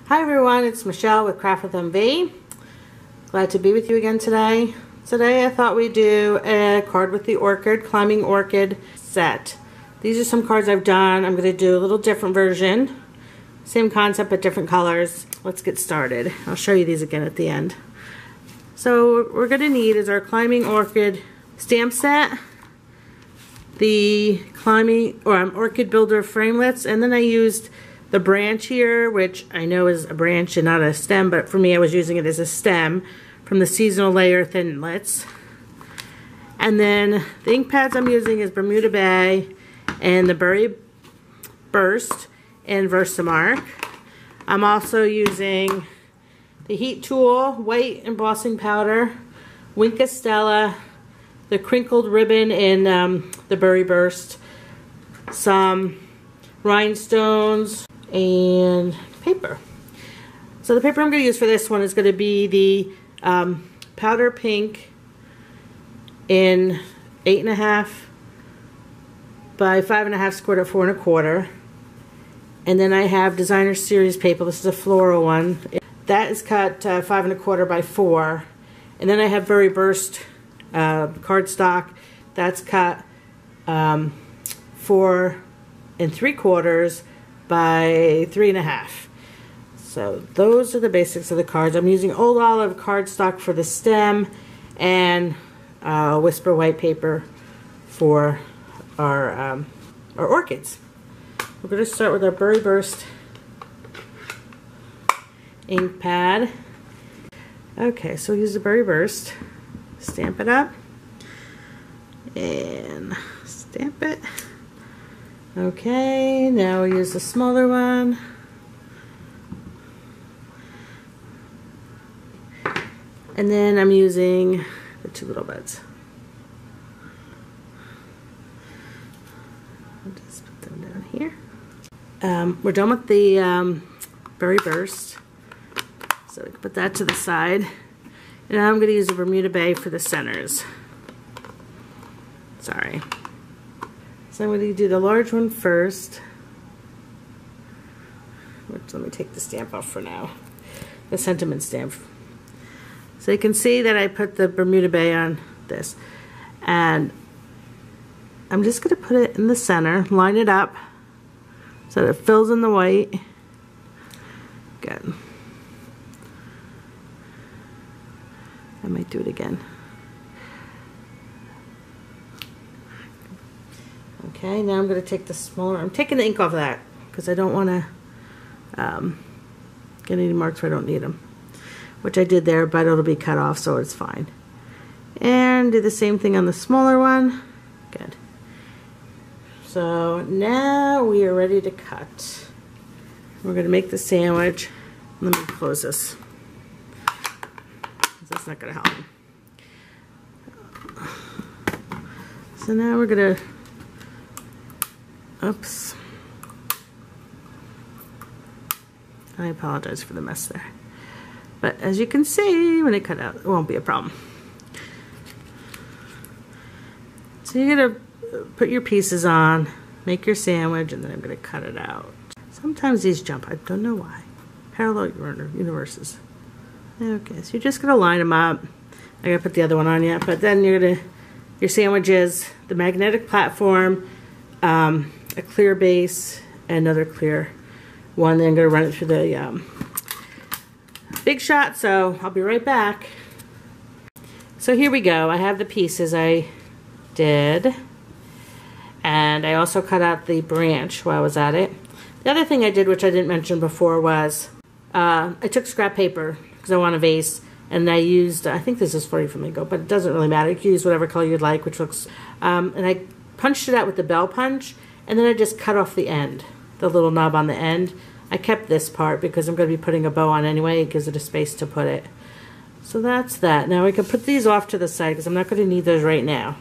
Hi everyone, it's Michelle with Craft with MV. Glad to be with you again today. Today I thought we'd do a card with the Orchid, Climbing Orchid set. These are some cards I've done. I'm going to do a little different version. Same concept but different colors. Let's get started. I'll show you these again at the end. So what we're going to need is our Climbing Orchid stamp set, the Orchid Builder Framelits, and then I used the branch here, which I know is a branch and not a stem, but for me I was using it as a stem from the seasonal layer Thinlits. And then the ink pads I'm using is Bermuda Bay and the Berry Burst and VersaMark. I'm also using the Heat Tool, white embossing powder, Wink Stella, the Crinkled ribbon in the Berry Burst, some rhinestones, and paper. So the paper I'm going to use for this one is going to be the powder pink in 8.5 by 5.5 squared at 4 1/4. And then I have Designer Series paper. This is a floral one. That is cut 5 1/4 by 4. And then I have Berry Burst cardstock. That's cut 4 3/4 by 3.5. So those are the basics of the cards. I'm using Old Olive cardstock for the stem and Whisper white paper for our orchids. We're going to start with our Berry Burst ink pad. Okay, so we'll use the Berry Burst, stamp it up, and stamp it. Okay, now we'll use the smaller one. And then I'm using the 2 little buds. I'll just put them down here. We're done with the Berry Burst. So we can put that to the side. And now I'm going to use the Bermuda Bay for the centers. Sorry. So I'm going to do the large one first. Let me take the stamp off for now. The sentiment stamp. So you can see that I put the Bermuda Bay on this. And I'm just going to put it in the center, line it up so that it fills in the white. Good. I might do it again. Okay, now I'm going to take the smaller, I'm taking the ink off of that because I don't want to get any marks where I don't need them, which I did there, but it'll be cut off, so it's fine. And do the same thing on the smaller one. Good. So now we are ready to cut. We're going to make the sandwich. Let me close this. That's not going to help me. So now we're going to, oops. I apologize for the mess there. But as you can see, when it cut out, it won't be a problem. So you're going to put your pieces on, make your sandwich, and then I'm going to cut it out. Sometimes these jump, I don't know why. Parallel universes. Okay, so you're just going to line them up. I gotta put the other one on yet, but then you're gonna, your sandwich is the magnetic platform, a clear base, and another clear one. Then I'm gonna run it through the Big Shot, so I'll be right back. So here we go. I have the pieces I did, and I also cut out the branch while I was at it. The other thing I did, which I didn't mention before, was I took scrap paper because I want a vase, and I used, I think this is 40 Flamingo, but it doesn't really matter. You can use whatever color you'd like, which looks, and I punched it out with the bell punch, and then I just cut off the end, the little knob on the end. I kept this part because I'm going to be putting a bow on anyway. It gives it a space to put it. So that's that. Now I can put these off to the side because I'm not going to need those right now.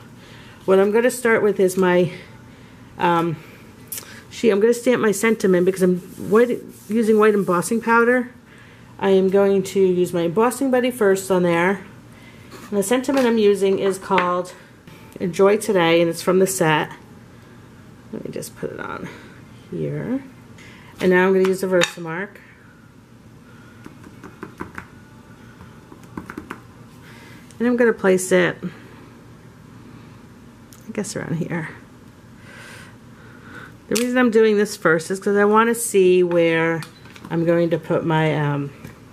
What I'm going to start with is my sheet. I'm going to stamp my sentiment because I'm using white embossing powder. I am going to use my embossing buddy first on there. And the sentiment I'm using is called Enjoy Today, and it's from the set. Let me just put it on here. And now I'm going to use the VersaMark. And I'm going to place it, I guess, around here. The reason I'm doing this first is because I want to see where I'm going to put my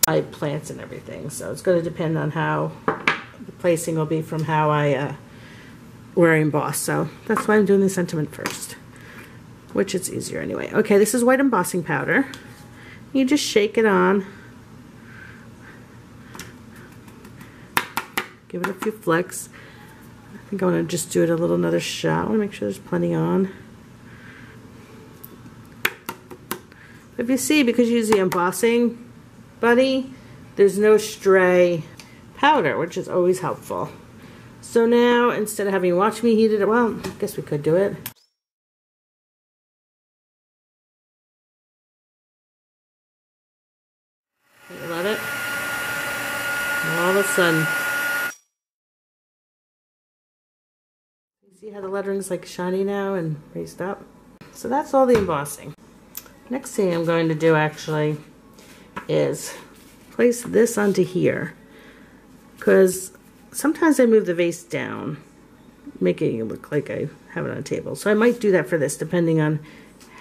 my plants and everything. So it's going to depend on how the placing will be from how where I emboss. So that's why I'm doing the sentiment first, which it's easier anyway. Okay, this is white embossing powder. You just shake it on. Give it a few flicks. I think I want to just do it another shot. I want to make sure there's plenty on. If you see, because you use the embossing buddy, there's no stray powder, which is always helpful. So now, instead of having to watch me heat it, well, I guess we could do it. Let it. And all of a sudden, you see how the lettering's like shiny now and raised up? So that's all the embossing. Next thing I'm going to do actually is place this onto here, because sometimes I move the vase down, making it look like I have it on a table. So I might do that for this, depending on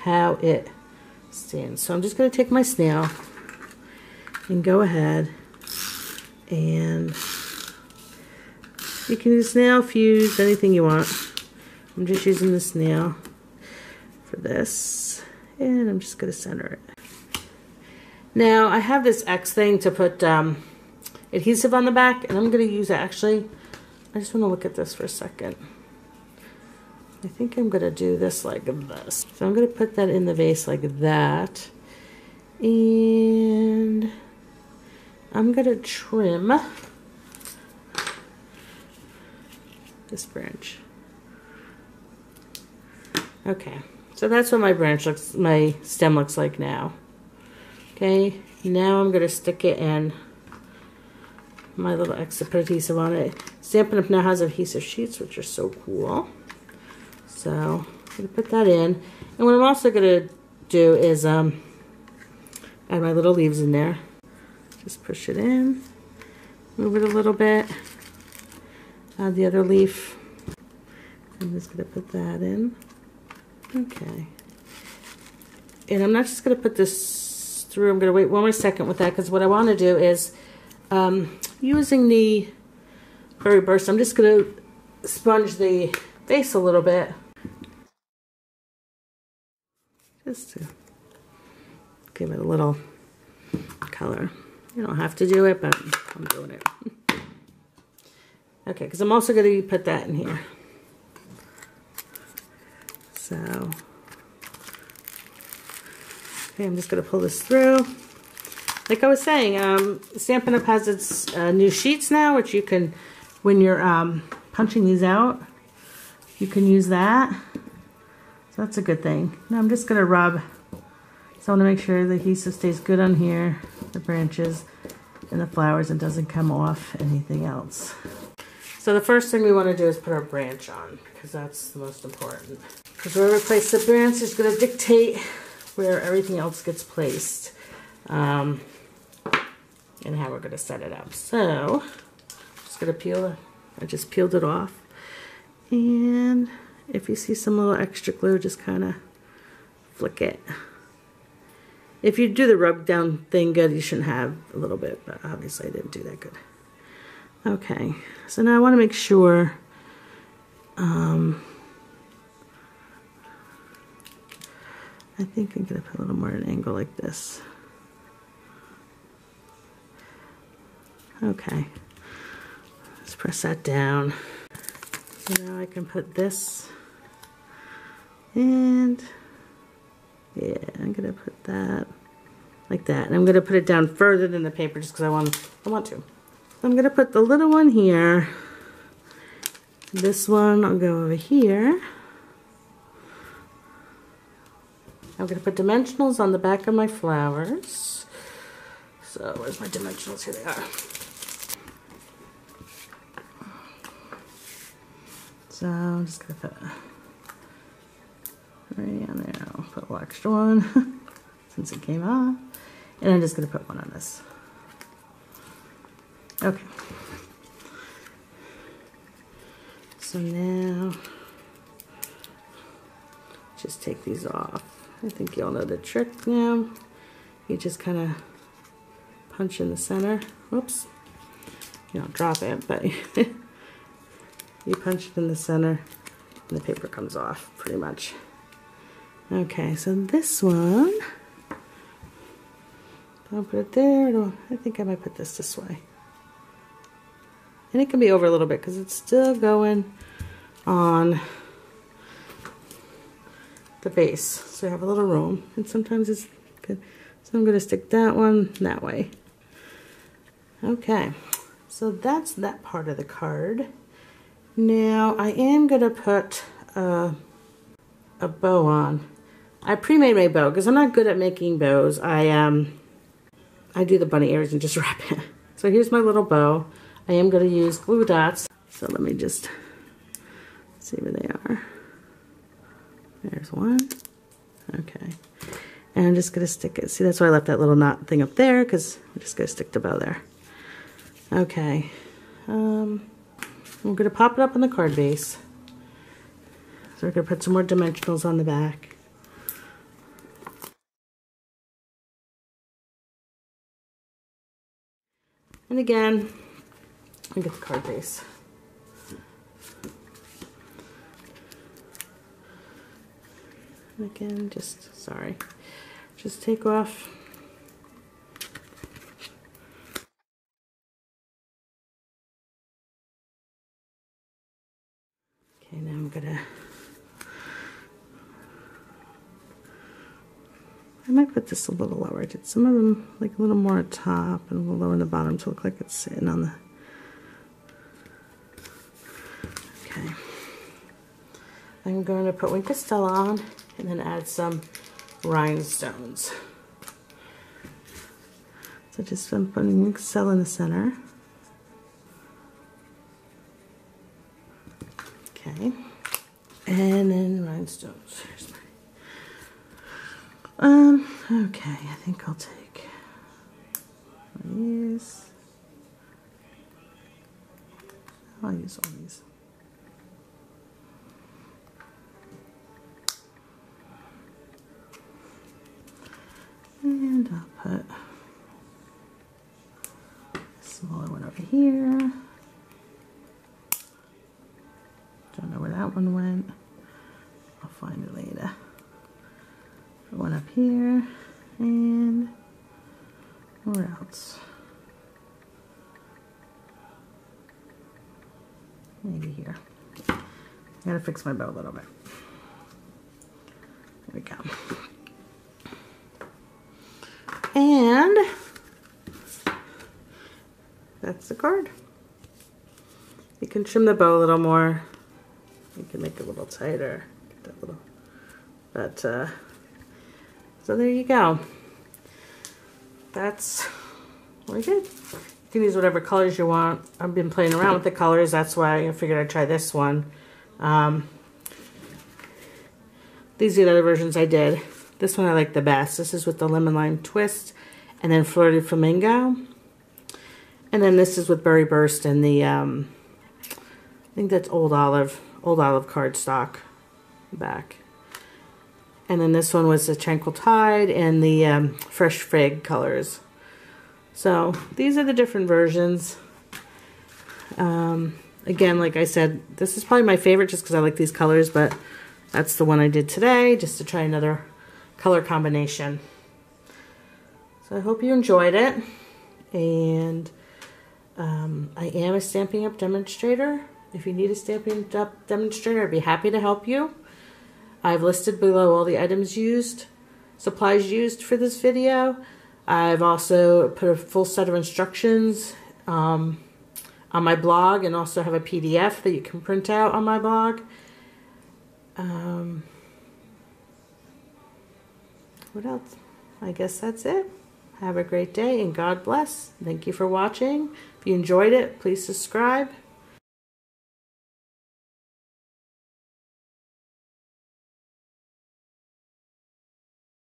how it stands. So I'm just going to take my snail and go ahead, and you can use snail, fuse, anything you want. I'm just using the snail for this, and I'm just going to center it. Now I have this X thing to put adhesive on the back, and I'm going to use it. Actually, I just want to look at this for a second. I think I'm going to do this like this. So I'm going to put that in the vase like that, and I'm going to trim this branch. Okay, so that's what my branch looks, my stem looks like now. Okay, now I'm going to stick it in my little extra put adhesive on it. Stampin' now has adhesive sheets, which are so cool. So I'm going to put that in. And what I'm also going to do is add my little leaves in there. Just push it in, move it a little bit, add the other leaf. I'm just going to put that in. Okay. And I'm not just going to put this through. I'm going to wait one more second with that, because what I want to do is, using the Berry Burst, I'm just going to sponge the base a little bit. Just to give it a little color. You don't have to do it, but I'm doing it. Okay, because I'm also going to put that in here. So, okay, I'm just going to pull this through. Like I was saying, Stampin' Up! Has its new sheets now, which you can, when you're punching these out, you can use that. So that's a good thing. Now I'm just going to rub. So I want to make sure the adhesive stays good on here, the branches and the flowers, and doesn't come off anything else. So the first thing we want to do is put our branch on, because that's the most important. Because where we place the branch is going to dictate where everything else gets placed, and how we're going to set it up. So I'm just going to peel it. I just peeled it off. And if you see some little extra glue, just kind of flick it. If you do the rub down thing good, you shouldn't have a little bit, but obviously I didn't do that good. Okay, so now I want to make sure I think I'm going to put a little more at an angle like this. Okay, let's press that down. So now I can put this, and yeah, I'm going to put that like that. And I'm going to put it down further than the paper just because I want to. So I'm going to put the little one here. This one I'll go over here. I'm going to put dimensionals on the back of my flowers. So where's my dimensionals? Here they are. So I'm just going to put right on there. I'll put a little extra one since it came off. And I'm just going to put one on this. Okay. So now, just take these off. I think you all know the trick now. You just kind of punch in the center. Whoops. You don't drop it, but you punch it in the center and the paper comes off pretty much. Okay, so this one, I'll put it there. I think I might put this way. And it can be over a little bit because it's still going on the base. So you have a little room. And sometimes it's good. So I'm going to stick that one that way. Okay, so that's that part of the card. Now I am going to put a bow on. I pre-made my bow because I'm not good at making bows. I do the bunny ears and just wrap it. So here's my little bow. I am going to use glue dots. So let me just see where they are. There's one. Okay. And I'm just going to stick it. See, that's why I left that little knot thing up there, because I'm just going to stick the bow there. Okay. We're going to pop it up on the card base. So we're going to put some more dimensionals on the back. And again, I get the card base. And again, just take off. Okay, now I'm gonna, I might put this a little lower. I did some of them like a little more at top and a little lower in the bottom to look like it's sitting on the, okay. I'm going to put Wink Castell on and then add some rhinestones. So just I'm putting Wink Castell in the center. Okay. And then rhinestones. Here's my, okay, I think I'll take these. I'll use all these. And I'll put a smaller one over here. Don't know where that one went. I'll find it later. Put one up here. And where else? Maybe here. I gotta fix my bow a little bit. There we go. And that's the card. You can trim the bow a little more. You can make it a little tighter. Get that little, but so there you go. That's really good. You can use whatever colors you want. I've been playing around with the colors. That's why I figured I'd try this one. These are the other versions I did. This one I like the best. This is with the lemon lime twist and then fleur de flamingo. And then this is with berry burst and the I think that's old olive cardstock back. And then this one was the Tranquil Tide and the fresh fig colors. So these are the different versions. Again, like I said, this is probably my favorite just because I like these colors, but that's the one I did today just to try another color combination. So I hope you enjoyed it, and I am a Stampin' Up demonstrator. If you need a Stampin' Up demonstrator, I'd be happy to help you. I've listed below all the items used, supplies used for this video. I've also put a full set of instructions on my blog, and also have a PDF that you can print out on my blog. What else? I guess that's it. Have a great day and God bless. Thank you for watching. If you enjoyed it, please subscribe.